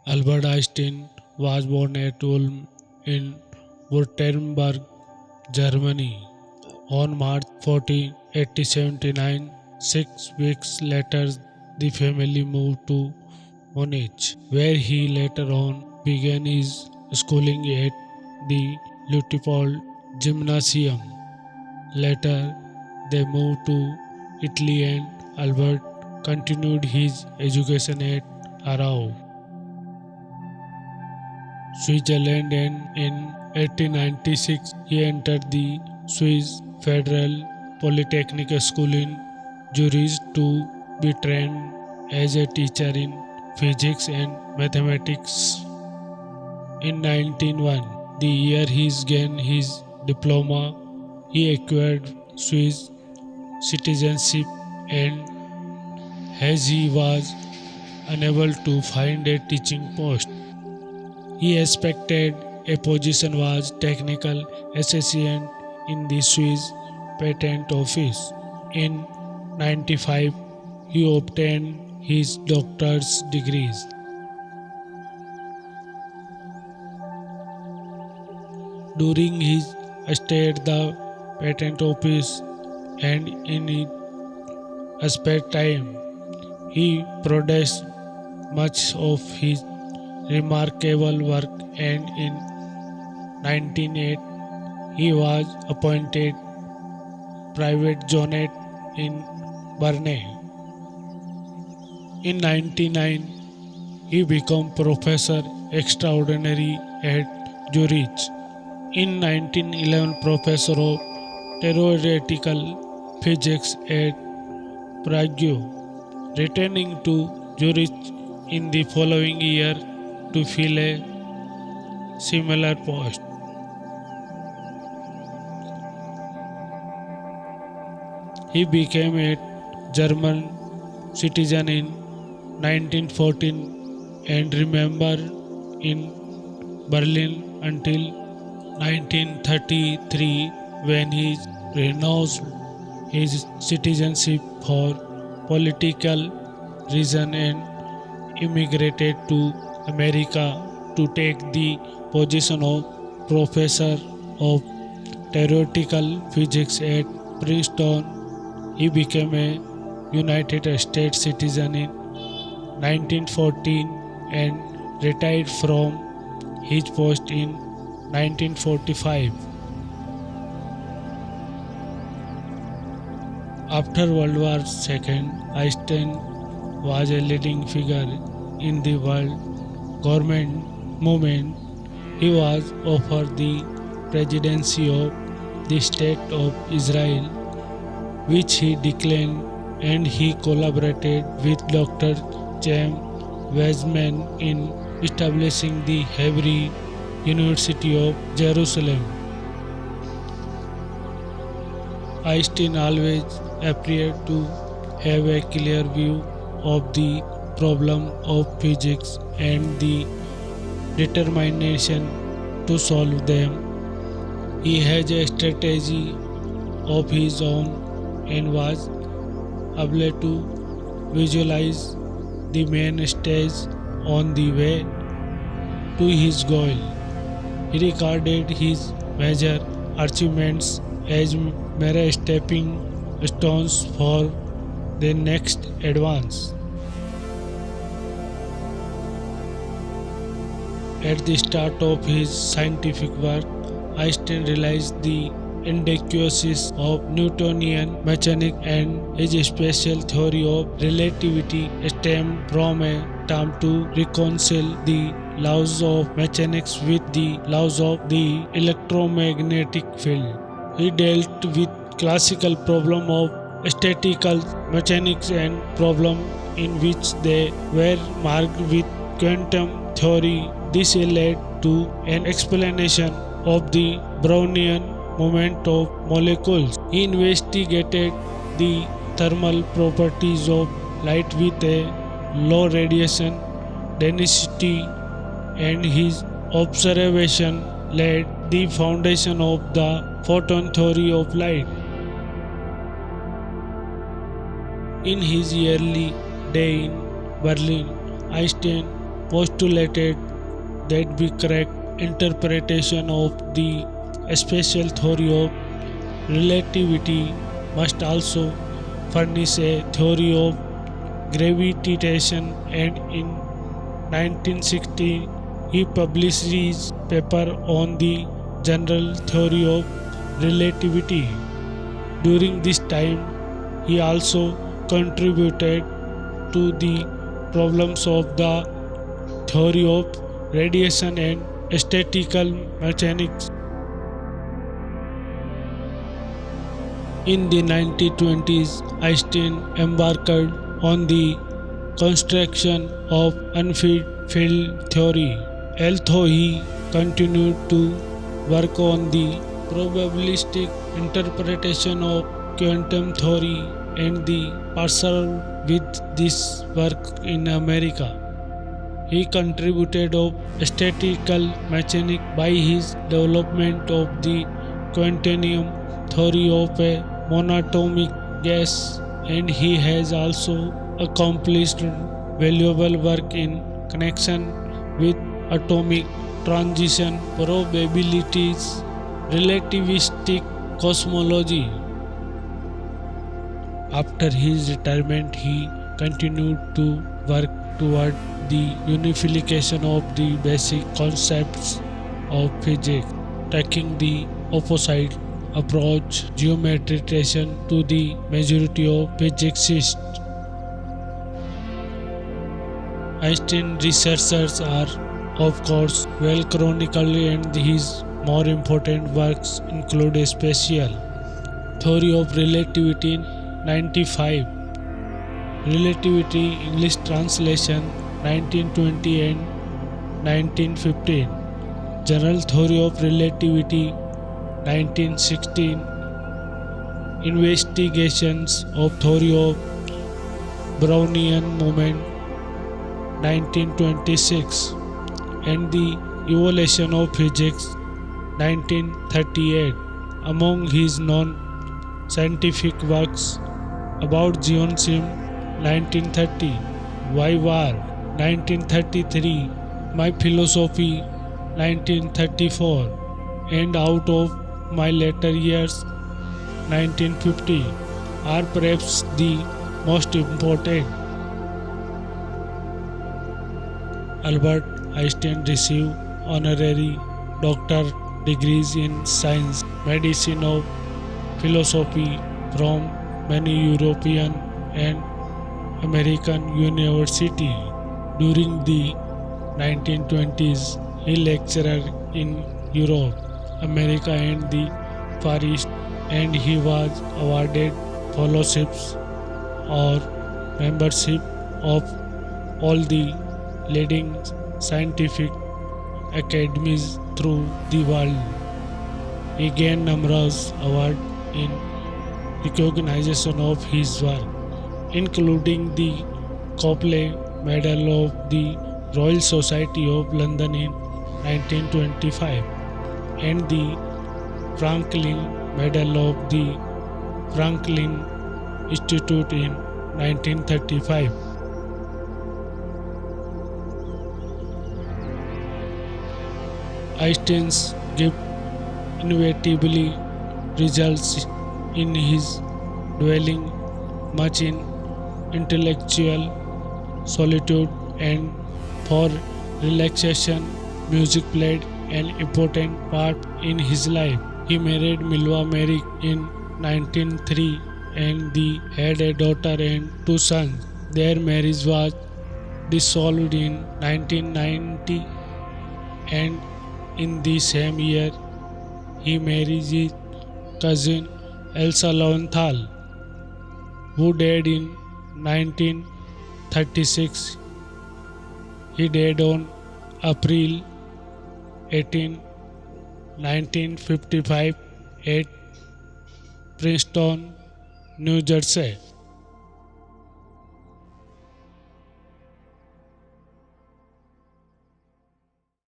Albert Einstein was born at Ulm in Württemberg, Germany, on March 14, 1879. 6 weeks later, the family moved to Munich, where he later on began his schooling at the Lutepold Gymnasium. Later, they moved to Italy and Albert continued his education at Aarau, Switzerland, and in 1896 he entered the Swiss Federal Polytechnic School in Zurich to be trained as a teacher in physics and mathematics. In 1901, the year he gained his diploma, he acquired Swiss citizenship, and as he was unable to find a teaching post, he expected a position was technical assistant in the Swiss patent office. In 95, he obtained his doctor's degrees. During his stay at the patent office and in his spare time, he produced much of his remarkable work, and in 1908 he was appointed private journeyman in Berne. In 1909 he became professor extraordinary at Zurich. In 1911 professor of theoretical physics at Prague, returning to Zurich in the following year to fill a similar post. He became a German citizen in 1914 and remained in Berlin until 1933 when he renounced his citizenship for political reasons and immigrated to America to take the position of professor of theoretical physics at Princeton. He became a United States citizen in 1914 and retired from his post in 1945. After World War II, Einstein was a leading figure in the world government movement. He was offered the presidency of the State of Israel, which he declined, and he collaborated with Dr. Chaim Weizmann in establishing the Hebrew University of Jerusalem. Einstein always appeared to have a clear view of the problem of physics and the determination to solve them. He has a strategy of his own and was able to visualize the main stage on the way to his goal. He regarded his major achievements as mere stepping stones for the next advance. At the start of his scientific work, Einstein realized the inadequacies of Newtonian mechanics, and his special theory of relativity stemmed from a attempt to reconcile the laws of mechanics with the laws of the electromagnetic field. He dealt with classical problem of statistical mechanics and problem in which they were marked with quantum theory. This led to an explanation of the Brownian moment of molecules. He investigated the thermal properties of light with a low radiation density, and his observation laid the foundation of the photon theory of light. In his early day in Berlin, Einstein postulated that the correct interpretation of the special theory of relativity must also furnish a theory of gravitation, and in 1960 he published his paper on the general theory of relativity. During this time, he also contributed to the problems of the theory of radiation and statistical mechanics. In the 1920s, Einstein embarked on the construction of unfit field theory. Although he continued to work on the probabilistic interpretation of quantum theory and the pursued with this work in America. He contributed of statistical mechanics by his development of the quantum theory of a monatomic gas, and he has also accomplished valuable work in connection with atomic transition probabilities, relativistic cosmology. After his retirement, he continued to work toward the unification of the basic concepts of physics, taking the opposite approach geometrization to the majority of physicists. Einstein researchers are, of course, well chronicled, and his more important works include a special theory of relativity 95, relativity English translation 1920 and 1915, general theory of relativity 1916, investigations of theory of Brownian moment 1926, and the evolution of physics 1938. Among his non-scientific works about geometry 1930, Why War 1933, My Philosophy 1934, and Out of My Later Years 1950 are perhaps the most important. Albert Einstein received honorary doctor degrees in science, medicine, or philosophy from many European and American universities. During the 1920s, he lectured in Europe, America, and the Far East, and he was awarded fellowships or membership of all the leading scientific academies through the world. He gained numerous awards in recognition of his work, including the Copley Medal of the Royal Society of London in 1925 and the Franklin Medal of the Franklin Institute in 1935. Einstein's gift inevitably results in his dwelling much in intellectual solitude, and for relaxation, music played an important part in his life. He married Milva Merrick in 1903 and they had a daughter and two sons. Their marriage was dissolved in 1990, and in the same year he married his cousin Elsa Lowenthal, who died in 1936. He died on April 18, 1955 at Princeton, New Jersey.